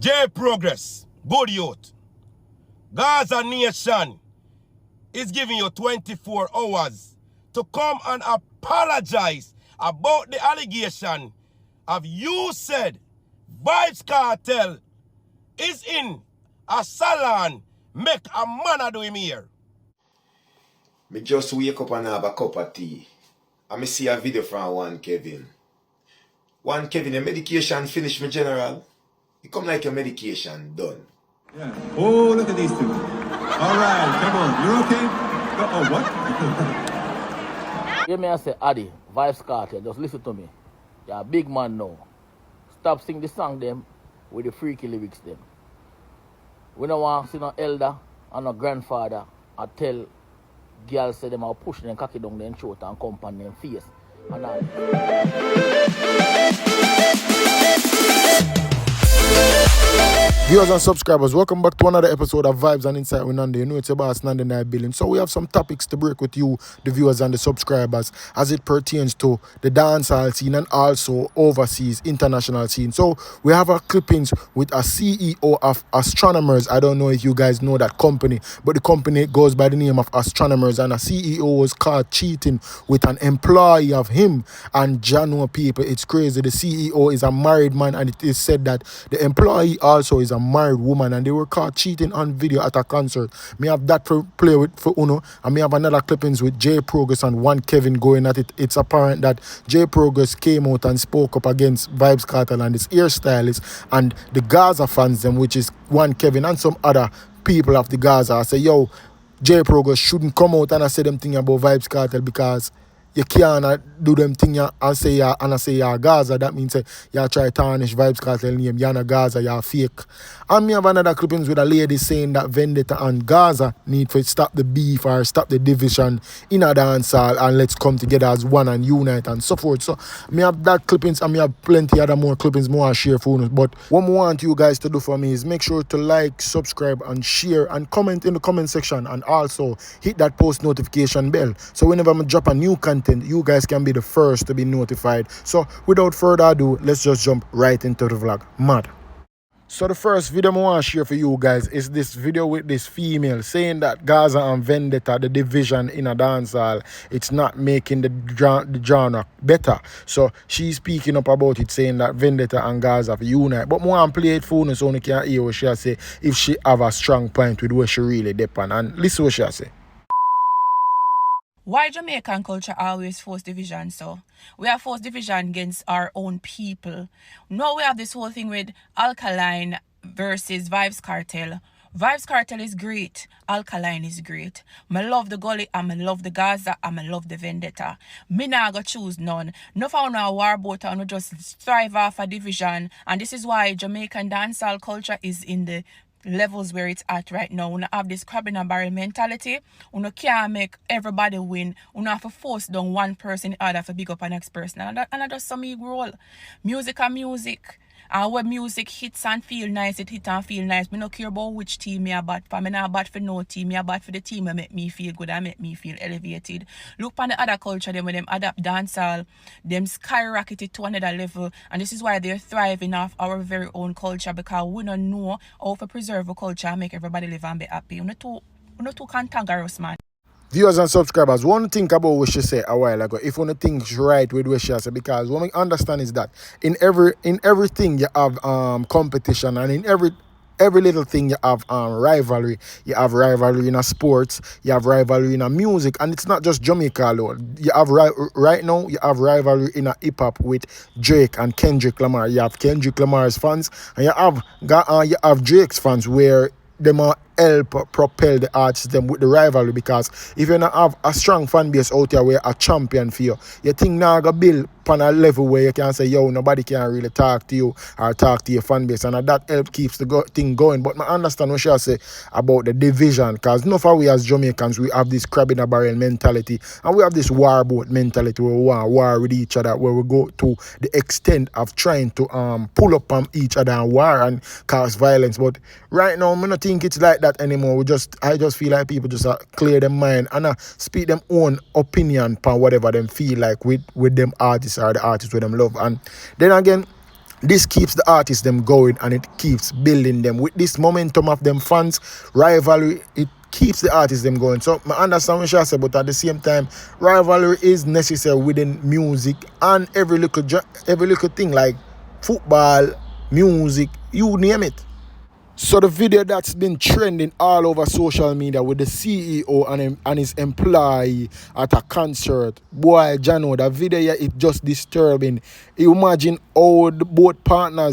J Progress, good youth. Gaza Nation is giving you 24 hours to come and apologize about the allegation of you said Vybz Kartel is in a salon make a man do him here. Me just wake up and have a cup of tea. And me see a video from one Kevin. One Kevin, your medication finished, me general. It come like your medication done. Yeah. Oh, look at these two. All right, come on. You're okay? Oh, what? Hear me and say, Addy, Vybz Kartel, just listen to me. You're a big man now. Stop singing the song them with the freaky lyrics them. We don't want to see no elder and no grandfather I tell girls say them are pushing them cocky down their throat and come on them face. And all. Viewers and subscribers, welcome back to another episode of Vibes and Insight with Nandi. You know it's your boss Nandi Night Billing. So we have some topics to break with you, the viewers and the subscribers, as it pertains to the dancehall scene and also overseas international scene. So we have our clippings with a CEO of Astronomers. I don't know if you guys know that company, but the company goes by the name of Astronomers, and a CEO was caught cheating with an employee of him. And Jano people, it's crazy. The CEO is a married man, and it is said that the employee also is a married woman, and they were caught cheating on video at a concert. Me have that to play with for Uno, and me have another clippings with J Progress and one Kevin going at it. It's apparent that J Progress came out and spoke up against Vybz Kartel and his hairstylist and the Gaza fans them, which is one Kevin and some other people of the Gaza. I say, yo, J Progress shouldn't come out and I say them thing about Vybz Kartel, because you can't do them thing and say you're Gaza. That means you try to tarnish Vybz Kartel name. You're not Gaza, you're fake. And me have another clippings with a lady saying that Vendetta and Gaza need to stop the beef or stop the division in a dance hall and let's come together as one and unite and so forth. So me have that clippings, and me have plenty other more clippings more I share for you. But what I want you guys to do for me is make sure to like, subscribe and share and comment in the comment section, and also hit that post notification bell. So whenever I drop a new content, you guys can be the first to be notified. So without further ado, let's just jump right into the vlog. Mad. So the first video I want to share for you guys is this video with this female saying that Gaza and Vendetta, the division in a dancehall, it's not making the genre better. So she's speaking up about it, saying that Vendetta and Gaza unite. But more and play it for you so you can hear what she say if she have a strong point with what she really depend. And listen what she say. Why Jamaican culture always force division? So we have forced division against our own people. Now we have this whole thing with Alkaline versus Vybz Kartel. Vybz Kartel is great. Alkaline is great. I love the Gully, and I love the Gaza, and I love the Vendetta. Me nah go choose none. No found a war boat and we just thrive off a division. And this is why Jamaican dancehall culture is in the levels where it's at right now. We have this crab in a barrel mentality. We can't make everybody win. We have to force down one person in order to big up the next person. And that just some role. Music and music. And when music hits and feel nice, it hit and feel nice. Me no care about which team me a bat for. Me not bat for no team. Me a bat for the team that make me feel good and make me feel elevated. Look on the other culture, them when them adapt dancehall, them skyrocket it to another level. And this is why they're thriving off our very own culture, because we don't know how to preserve a culture and make everybody live and be happy. We not too cantankerous, man. Viewers and subscribers, one think about what she said a while ago. If one thinks right with what she said, because what we understand is that in everything you have competition, and in every little thing you have rivalry. You have rivalry in a sports, you have rivalry in a music, and it's not just Jamaica alone. You have right now you have rivalry in a hip hop with Drake and Kendrick Lamar. You have Kendrick Lamar's fans, and you have Drake's fans, where them are help propel the artists them with the rivalry, because if you not have a strong fan base out here where a champion for you think now go build on a level where you can say, yo, nobody can really talk to you or talk to your fan base, and that help keeps the thing going. But I understand what she say about the division, because enough of we as Jamaicans, we have this crab in a barrel mentality, and we have this war boat mentality where we want war with each other, where we go to the extent of trying to pull up on each other and war and cause violence. But right now, I don't think it's like that anymore. I just feel like people just clear their mind and speak them own opinion on whatever them feel like with them artists or the artists with them love. And then again, This keeps the artists them going and it keeps building them. With this momentum of them fans, rivalry, it keeps the artists them going. So I understand what you say, but at the same time, rivalry is necessary within music and every little thing like football, music, you name it. So the video that's been trending all over social media with the CEO and his employee at a concert, boy, Jano, that video yeah, it just disturbing. You imagine how the both partner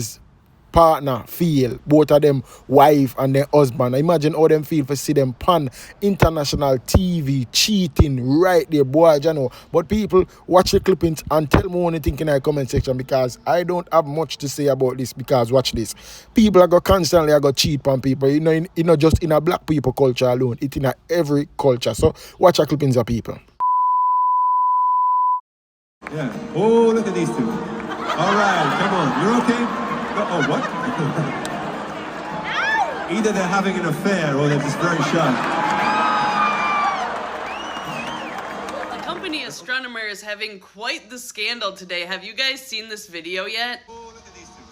feel, both of them wife and their husband. Imagine how them feel for see them pan international TV cheating right there, boy, you know. But people watch the clippings and tell me what you think in the comment section, because I don't have much to say about this. Because watch this, people are going constantly are going cheat on people, you know, just in a black people culture alone, it's in a every culture. So watch the clippings of people. Yeah. Oh, look at these two. All right, come on. You're okay? Oh, what? Either they're having an affair or they're just very shy. The company Astronomer is having quite the scandal today. Have you guys seen this video yet? Oh, look at these two.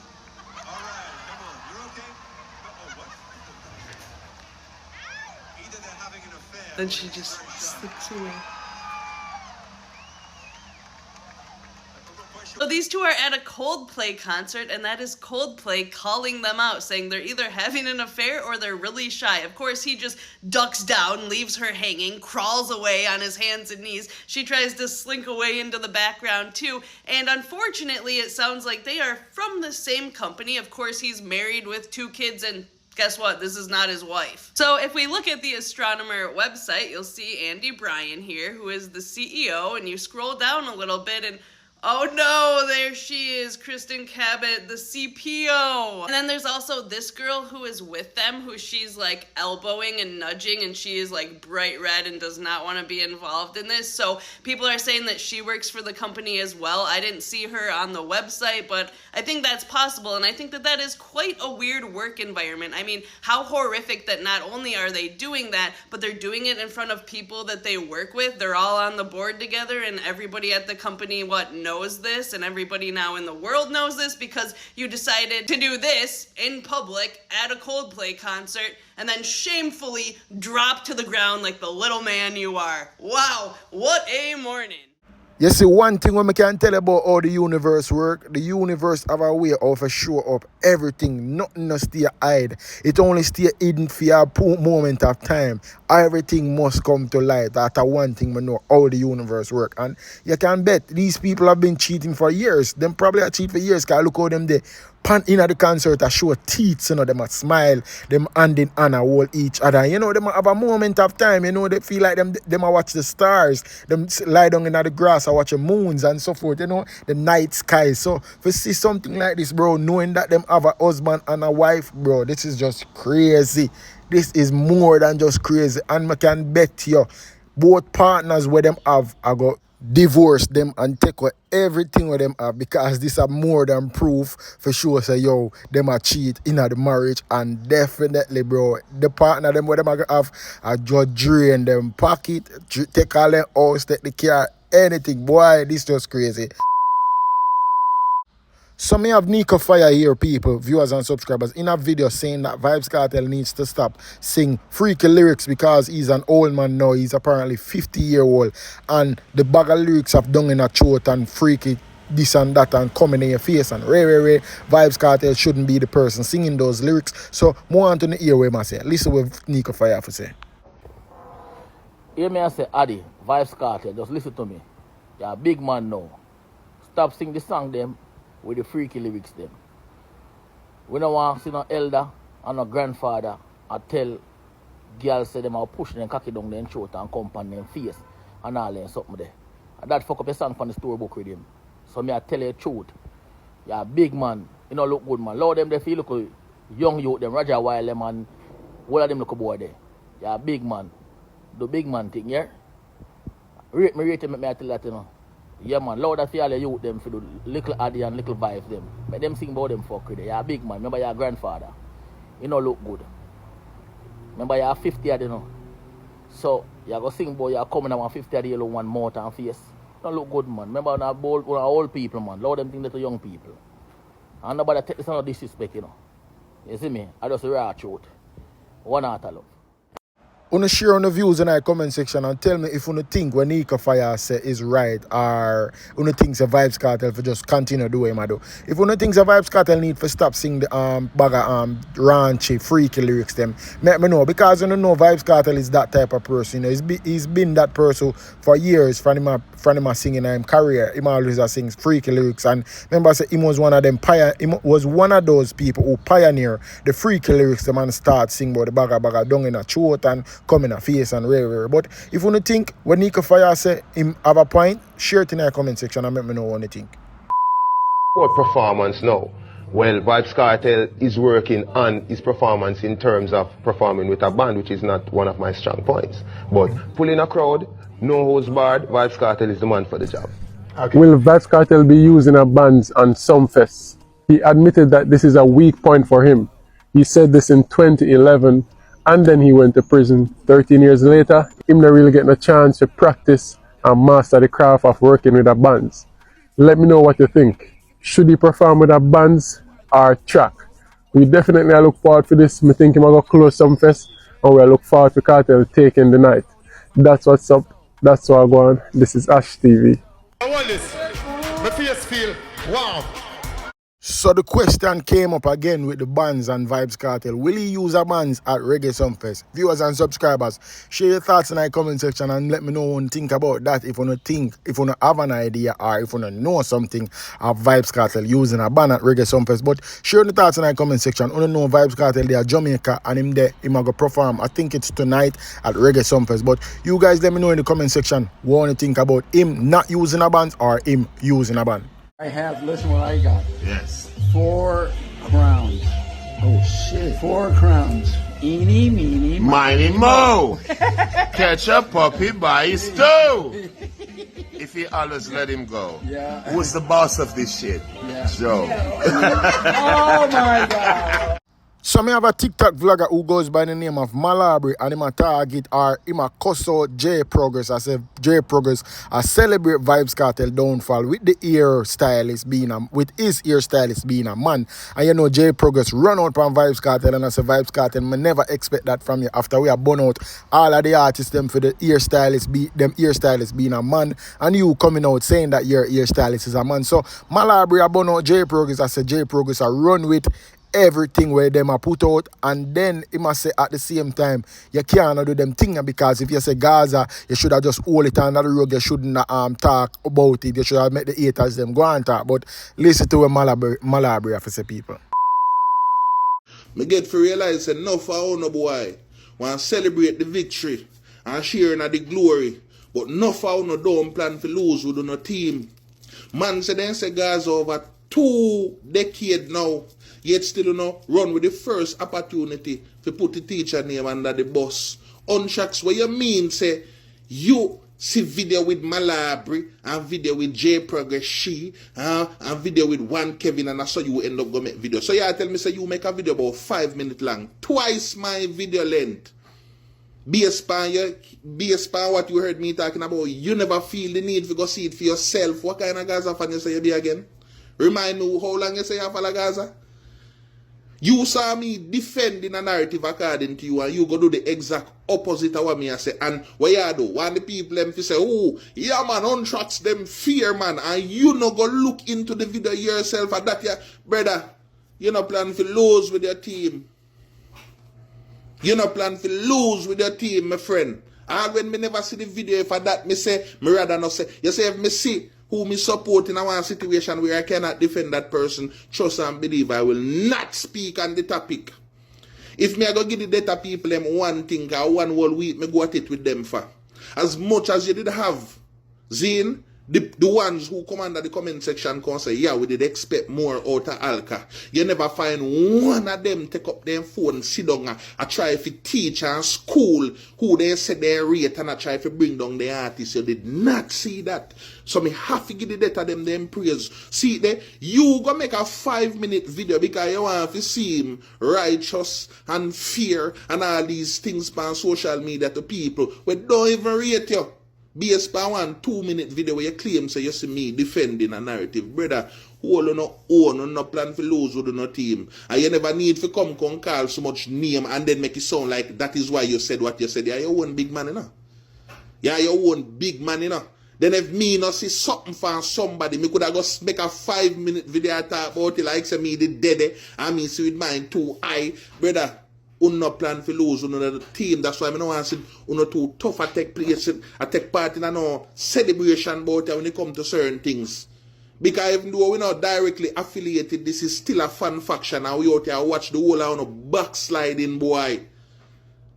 All right, come on. You're okay? Oh, what? Either they're having an affair. Then she just slips away. So these two are at a Coldplay concert, and that is Coldplay calling them out, saying they're either having an affair or they're really shy. Of course, he just ducks down, leaves her hanging, crawls away on his hands and knees. She tries to slink away into the background too, and unfortunately, it sounds like they are from the same company. Of course, he's married with 2 kids, and guess what? This is not his wife. So if we look at the Astronomer website, you'll see Andy Bryan here, who is the CEO, and you scroll down a little bit and oh no, there she is, Kristen Cabot, the CPO. And then there's also this girl who is with them, who she's like elbowing and nudging, and she is like bright red and does not want to be involved in this. So people are saying that she works for the company as well. I didn't see her on the website, but I think that's possible. And I think that that is quite a weird work environment. I mean, how horrific that not only are they doing that, but they're doing it in front of people that they work with. They're all on the board together, and everybody at the company, knows this, and everybody now in the world knows this because you decided to do this in public at a Coldplay concert and then shamefully drop to the ground like the little man you are. Wow, what a morning. You see, one thing when I can tell about how the universe work, the universe have a way of show up everything, nothing no stay hide. It only stay hidden for a moment of time. Everything must come to light. That's one thing we know how the universe work. And you can bet these people have been cheating for years. Them probably have cheated for years, because look how them they pan in at the concert to show teeth, you know, them a smile, them hand in hand and hold each other. You know, them have a moment of time, you know, they feel like them a watch the stars, them lie down in the grass and watch the moons and so forth, you know, the night sky. So if you see something like this, bro, knowing that them have a husband and a wife, bro, this is just crazy. This is more than just crazy. And I can bet you, both partners where them have, I go divorce them and take away everything with them have, because this are more than proof for sure. Say yo, them a cheat in the marriage, and definitely, bro, the partner them where them have a just drain them pocket, take all their house, take the car, anything. Boy, this just crazy. So me have Nico Fire here, people, viewers and subscribers, in a video saying that Vybz Kartel needs to stop sing freaky lyrics because he's an old man now. He's apparently 50-year-old, and the bag of lyrics have done in a throat and freaky this and that and coming in your face and Vybz Kartel shouldn't be the person singing those lyrics. So more on to the ear way, I say. Listen what Nico Fire have to say. Hear me, I say, Addy, Vybz Kartel, just listen to me. You're a big man now. Stop singing the song them with the freaky lyrics them. We don't want to see no elder and no grandfather I tell girls say them are pushing them cocky down their throat and come on them face and all them something there. And that fuck up a song from the storybook with him. So me I tell you the truth. You're a big man. You know look good man. Lord them they feel look young youth them, Roger Wild them, and all of them look boy there. You're a big man. The big man thing, yeah? Rate him, make me I tell that, you know. Yeah, man, Lord, I feel the youth them for the little Addy and little Vybz them. Make them sing about them fuck with it. You're a big man. Remember your grandfather. You know look good. Remember you're 50 you know. So you go sing about you're coming at 50 yellow one more and face. Don't look good, man. Remember now old people, man. Lord them think little young people. And nobody take this on no disrespect, you know. You see me? I just raw truth. One heart of love. Wanna share on the views in the comment section and tell me if you think what Nika Fire say is right or you think the Vybz Kartel for just continue doing what I do. If you think the Vybz Kartel need to stop singing the raunchy, freaky lyrics them, let me know. Because you know Vybz Kartel is that type of person. You know, he's been that person for years from him singing in his career. He always sings freaky lyrics, and remember I said he was one of them he was one of those people who pioneer the freaky lyrics them and start singing about the baga down in a throat and come in a face and rare. But if you think when Nika Fire say him have a point, share it in the comment section and let me know what you think. What performance now? Well, Vybz Kartel is working on his performance in terms of performing with a band, which is not one of my strong points. But pulling a crowd, no holds barred, Vybz Kartel is the man for the job. Okay. Will Vybz Kartel be using a bands on some fests? He admitted that this is a weak point for him. He said this in 2011, and then he went to prison. 13 years later, him not really getting a chance to practice and master the craft of working with a bands. Let me know what you think. Should he perform with a bands or track? We definitely look forward to this. I think him going to close some fest, and we look forward to Kartel taking the night. That's what's up. That's what I go on. This is Ash TV. I want this. My face feel wow. So the question came up again with the bands and Vybz Kartel. Will he use a bands at Reggae Sumfest? Viewers and subscribers, share your thoughts in the comment section and let me know what you think about that. If you have an idea or if you know something of Vybz Kartel using a band at Reggae Sumfest. But share your thoughts in the comment section. You know Vybz Kartel, they are Jamaica and him there, him go perform. I think it's tonight at Reggae Sumfest. But you guys let me know in the comment section what you think about him not using a band or him using a band. Listen what I got. Yes. 4 crowns. Oh shit. 4 crowns. Eeny, meeny, Miny mo. Catch a puppy by his toe. If he always let him go. Yeah. Who's the boss of this shit? Yeah. Joe. Oh my god. So me have a TikTok vlogger who goes by the name of Malabry and him a target or him a cuss out J Progress. I say J Progress I celebrate Vybz Kartel downfall with his hairstylist being a man. And you know J Progress run out from Vybz Kartel and I say Vybz Kartel, me never expect that from you after we have burn out all of the artists them for the hairstylist being a man and you coming out saying that your hairstylist is a man. So Malabry a burn out J Progress. I say J Progress I run with everything where them are put out, and then he must say at the same time you can't do them thing because if you say Gaza you should have just hold it under the rug, you shouldn't talk about it, you should have make the haters them go and talk. But listen to what Malabry have to say, people. Me get to realize enough of no boy want to celebrate the victory and sharing the glory, but enough of no don't plan to lose with no team. Man say then say Gaza over 2 decades now, yet still run with the first opportunity to put the teacher name under the bus. Unshacks, what you mean say you see video with Malabry and video with J Progress and video with one Kevin and I saw you end up go make video. So you tell me say you make a video about 5 minutes long, twice my video length. Based on what you heard me talking about, you never feel the need to go see it for yourself. What kind of Gaza fan you say you be again? Remind me how long you say you follow Gaza? You saw me defending a narrative according to you and you go do the exact opposite of what me I say. And what you do? When the people them say, oh, yeah man, untracks them fear man. And you no go look into the video yourself and that brother, you no plan to lose with your team. You no plan to lose with your team, my friend. And when me never see the video for that, me say, me rather not say. You say if me see who me support in a one situation where I cannot defend that person, trust and believe I will not speak on the topic. If me I go give the data people them one thing or one whole week, me go at it with them for. As much as you did have, Zine, the ones who come under the comment section can say, yeah, we did expect more out of Alka. You never find one of them take up their phone, sit down and try to teach and school who they say they rate and try to bring down the artists. You did not see that. So me have to give the data them praise. See there, you go make a 5-minute video because you want to see him righteous and fear and all these things on social media to people who don't even rate you. Based on one 2-minute video where you claim say you see me defending a narrative. Brother, who no own, no plan for lose with no team. And you never need to come call so much name and then make it sound like that is why you said what you said. Yeah, you own big man, you know. Yeah, you own big man, you know. Then if me not see something from somebody, me could have just make a 5-minute video talk about it like say me the dead and me see with mine too high. Brother, no plan for lose the team. That's why I don't want to see too tough I take place, I take part in a no celebration about it when it comes to certain things. Because even though we're not directly affiliated, this is still a fan faction and we out here watch the whole of no backsliding boy.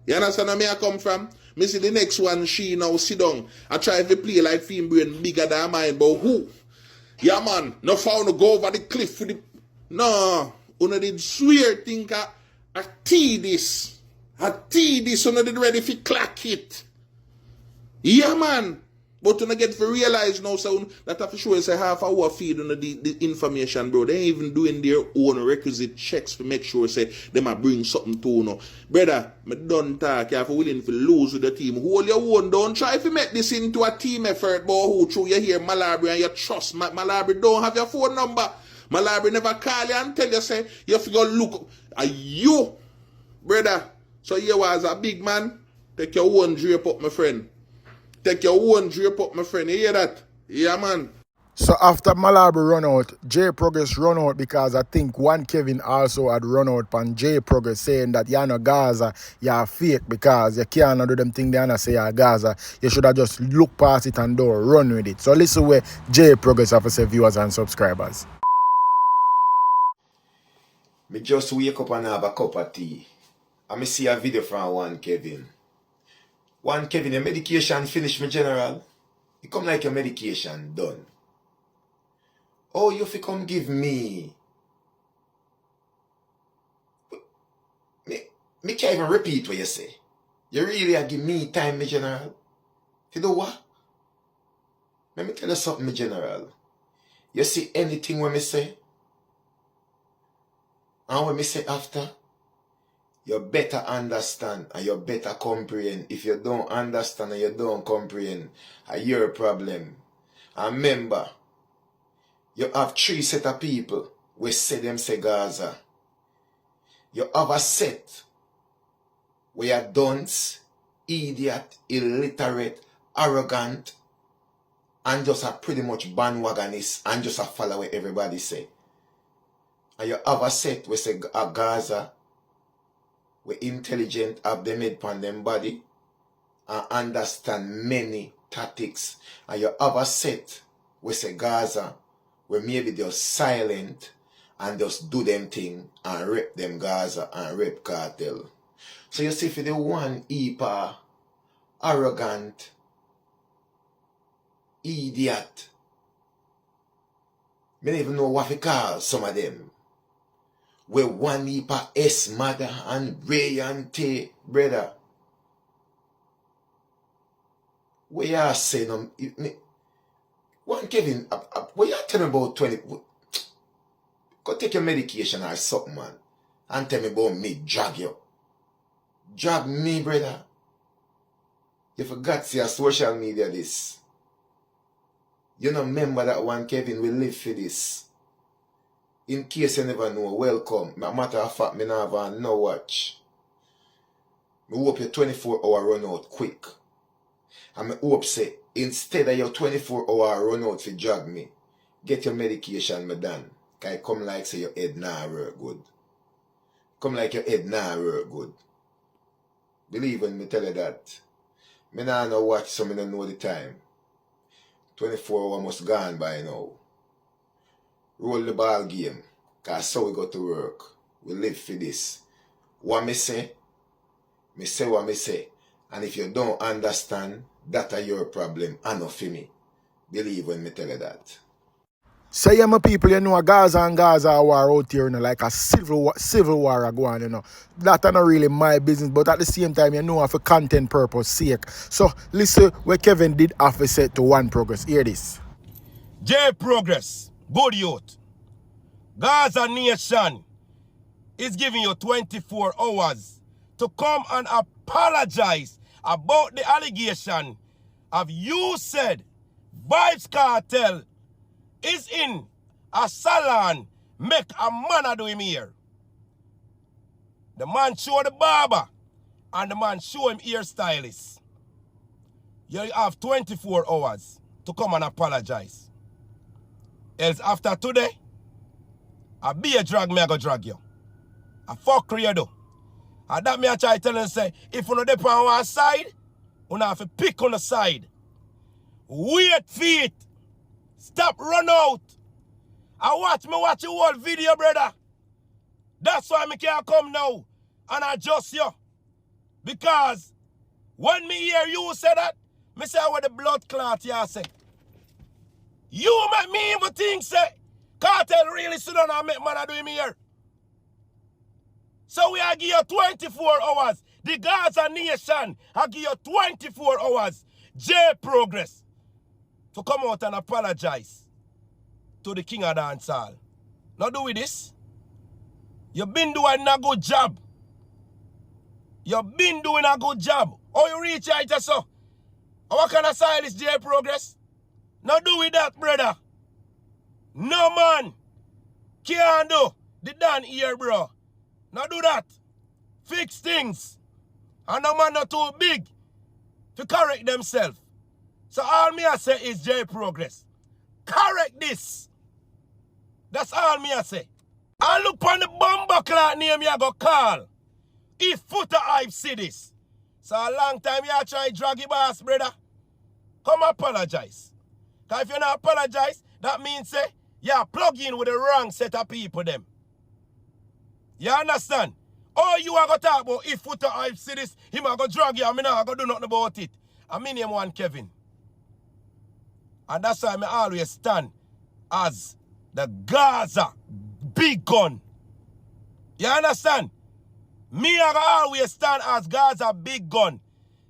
You understand where I come from? Me see the next one, she now sit down. I try to play like film brain bigger than mine, but who? Yeah man, no found to go over the cliff with the... No, una did swear think I tea this. Una did ready for clack it. Yeah man. But when I get to realize now, so that I for sure say half hour feed on the information, bro. They ain't even doing their own requisite checks to make sure say they might bring something to you. Brother, me don't talk. You have willing to lose with the team. Hold your own. Don't try to make this into a team effort, but who through you hear Malabry and you trust Malabry don't have your phone number. Malabry never call you and tell you say you have to go look. Are you, brother? So you was a big man. Take your own drape up, my friend. Take your own drape up, my friend. You hear that? Yeah, man. So after Malabry run out, J Progress run out because I think one Kevin also had run out and J Progress saying that you're not Gaza, you're fake because you can't do them thing they wanna say you're Gaza. You should have just look past it and don't run with it. So listen where J Progress have to say viewers and subscribers. Me just wake up and have a cup of tea. And me see a video from one Kevin. One Kevin, your medication finished, my general. You come like your medication done. Oh, you fi come give me. Me can't even repeat what you say. You really a give me time, my general. You know what? Let me tell you something, my general. You see anything when me say? And when me say after? You better understand and you better comprehend. If you don't understand and you don't comprehend, it's your problem. And remember, you have 3 set of people who say them say Gaza. You have a set where you're dunce, idiot, illiterate, arrogant, and just a pretty much bandwagonist and just a follow what everybody say. And you have a set where say a Gaza, we intelligent, have them head upon them body and understand many tactics. And you have a set we say Gaza where maybe they're silent and just do them thing and rep them Gaza and rep Kartel. So you see for the one heap arrogant idiot, I don't even know what to call some of them. Where one heap S mother and Ray and T, brother. Where you saying one Kevin, what you telling about 20? Go take your medication or something, man. And tell me about me drag you. Drag me, brother. You forgot to see a social media this. You don't remember that one Kevin will live for this. In case you never know, welcome. As a matter of fact, me never have no watch. I hope your 24-hour run out quick. And I hope say, instead of your 24-hour run out to drag me, get your medication, me done. Because I come like say your head nah work good. Come like your head nah work good. Believe when me tell you that. Me nah no watch so me don't know the time. 24 hours must gone by now. Roll the ball game. Cause so we go to work. We live for this. What me say what me say. And if you don't understand, that are your problem and not for me. Believe when me tell you that. So yeah, my people, you know, Gaza and Gaza war out here, you know, like a civil war are going, you know. That are not really my business, but at the same time, you know, for content purpose sake. So listen what Kevin did after said to One Progress. Hear this. J Progress, good youth. Gaza Nation is giving you 24 hours to come and apologize about the allegation have you said Vybz Kartel is in a salon make a man do him here? The man show the barber and the man show him hairstylist. You have 24 hours to come and apologize. Else after today, I be a drag me, I go drag you. I fuck you do. And that me I try tell and say, if you no dep on one side, you have to pick on the side. Wait for it. Stop run out. I watch your whole video, brother. That's why I can't come now and adjust you. Because when me hear you say that, me say what the blood clot you say. You make me even think say, Kartel really sit down and make man do him here. So we are give you 24 hours. The Gaza nation, I give you 24 hours. J Progress. To come out and apologize to the king of dancehall. Now do with this. You've been doing a good job. You've been doing a good job. Oh, you reach out so. What kind of style is J Progress? Now do with that, brother. No man can't do the done here, bro. Now do that. Fix things. And no man not too big to correct themselves. So all me I say is J Progress. Correct this. That's all me I say. I look on the bumper clock name you go call. If footer hype see this. So a long time you try drag your boss, brother. Come apologize. Because if you not apologize, that means say you plug in with the wrong set of people them. You understand? All you are going to talk about if footer hype see this, him are going to drag you and me not going to do nothing about it. I mean him one Kevin. And that's why I always stand as the Gaza big gun. You understand? Me I always stand as Gaza big gun.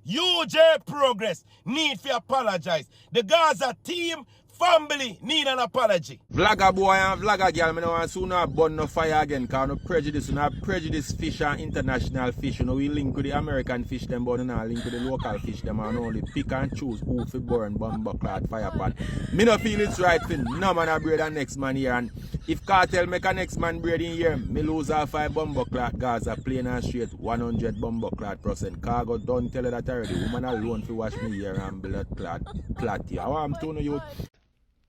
You, J Progress, need to apologize. The Gaza team, family, need an apology. Vlogger boy and vlogger girl, I don't soon have burn no fire again, because no prejudice, no prejudice fish and international fish. You know, we link with the American fish them, but no link with the local fish them, and only pick and choose who to burn bumper cloud fire pot. Me no feel it's right for no man a braid and next man here, and if Kartel make a next man braid in here, me lose all 5 bumper cloud Gaza, plain and straight, 100 bumper cloud %. Cargo don't tell her that already. Woman alone to watch me here and blood clot here. I want to know you.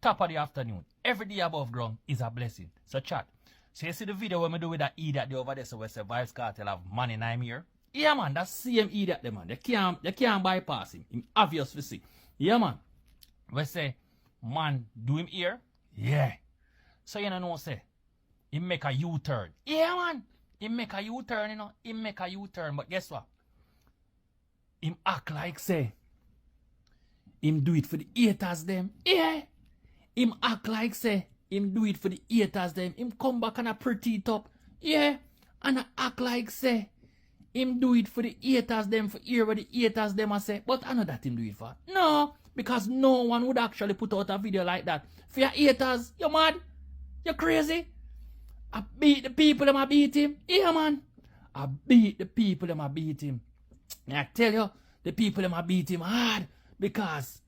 Top of the afternoon. Every day above ground is a blessing. So chat. So you see the video when we do with that idiot they over there, so we say Vybz Kartel have money in him here? Yeah man, that same idiot there man. They can't bypass him. Him obvious to see. Yeah man. We say, man, do him here? Yeah. So you know say, he make a U-turn. Yeah man. He make a U-turn, you know. He make a U-turn. But guess what? Him act like say, him do it for the haters them. Yeah. Him act like say, him do it for the haters them. Him come back and a pretty top. Yeah. And I act like say, him do it for the haters them, for hear what the haters them a say. But I know that him do it for. No. Because no one would actually put out a video like that. For your haters, you mad? You crazy? I beat the people them I beat him. Yeah man. I beat the people them I beat him. And I tell you, the people them I beat him hard. Because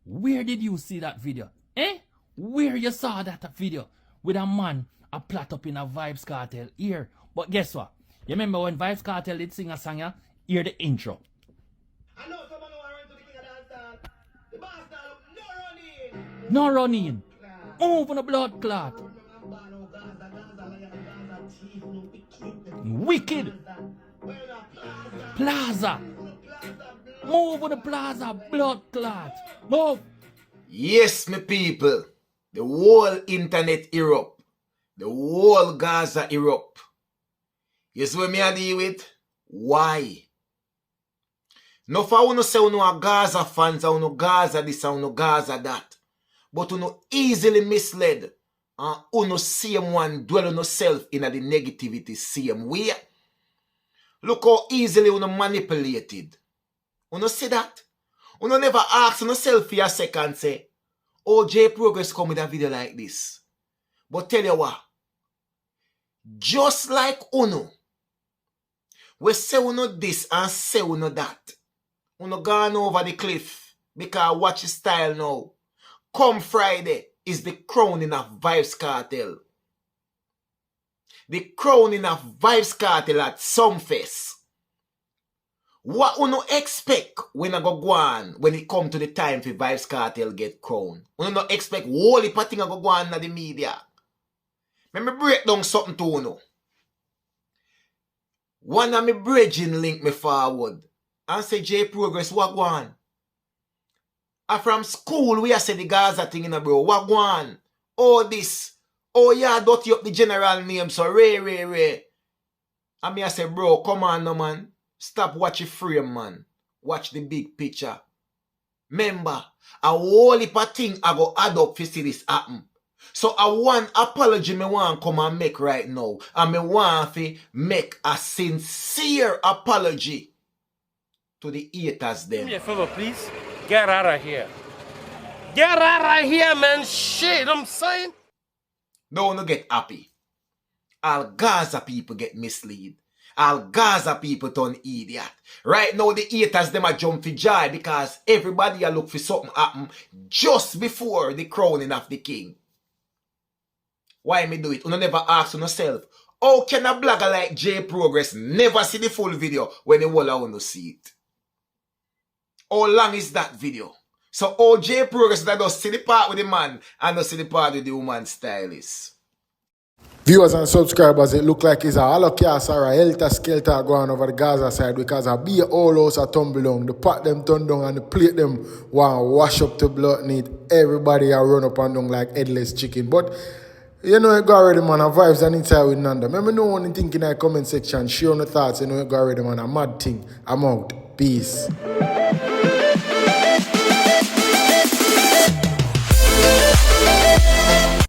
where did you see that video? Eh? Where you saw that video with a man a plot up in a Vybz Kartel ear. But guess what? You remember when Vybz Kartel did sing a song here? Hear the intro. I know someone who run to the king of dancehall. The bastard no running. Move on the blood clot. Wicked. Plaza. Move on the plaza, blood clot. Move. Yes, my people. The whole internet erupt. The whole Gaza erupt. You see what me I deal with? Why? No for you say you a Gaza fans, or you Gaza this, or you Gaza that. But you easily misled. And you same one dwell on yourself in the negativity same way. Look how easily you manipulated. You see that? You never ask yourself for a second say, oh, J Progress come with a video like this. But tell you what, just like Uno, we say Uno this and say Uno that. Uno gone over the cliff, Because watch his style now. Come Friday is the crowning of Vybz Kartel. The crowning of Vybz Kartel at Sumfest. What you expect when I go on when it come to the time for Vybz Kartel get crowned? You not expect whole heap of things go on in the media. Let me break down something to you. One of my brethren link me forward and say, J Progress, what go on? And from school, we are say the Gaza thing in a bro. What go on? All this. Oh yeah, dirty up the general name. So Ray. And me I say, bro, come on no man. Stop watching frame, man. Watch the big picture. Remember, a whole heap of thing I go add up to see this happen. So I want apology me want come and make right now. And me want to make a sincere apology to the haters them. Do me a favor, please. Get out of here. Get out of here, man. Shit, I'm saying. Don't get happy. All Gaza people get misled. All Gaza people turn idiot. Right now the haters them a jump for joy because everybody a look for something happen just before the crowning of the king. Why me do it? You never ask yourself, how can a blogger like J Progress never see the full video when the whole want to see it? How long is that video? So how J Progress that does see the part with the man and does see the part with the woman stylist? Viewers and subscribers, it look like it's a holocaust or a helter-skelter going over the Gaza side because a beer all house a tumble down. The pot them turn down and the plate them want wash up to blood need. Everybody a run up and down like headless chicken. But you know it go already, man. A Vybz and Inside with Nanda. Let me know what you think in the comment section. Share your thoughts. You know it go already, man. A mad thing. I'm out. Peace.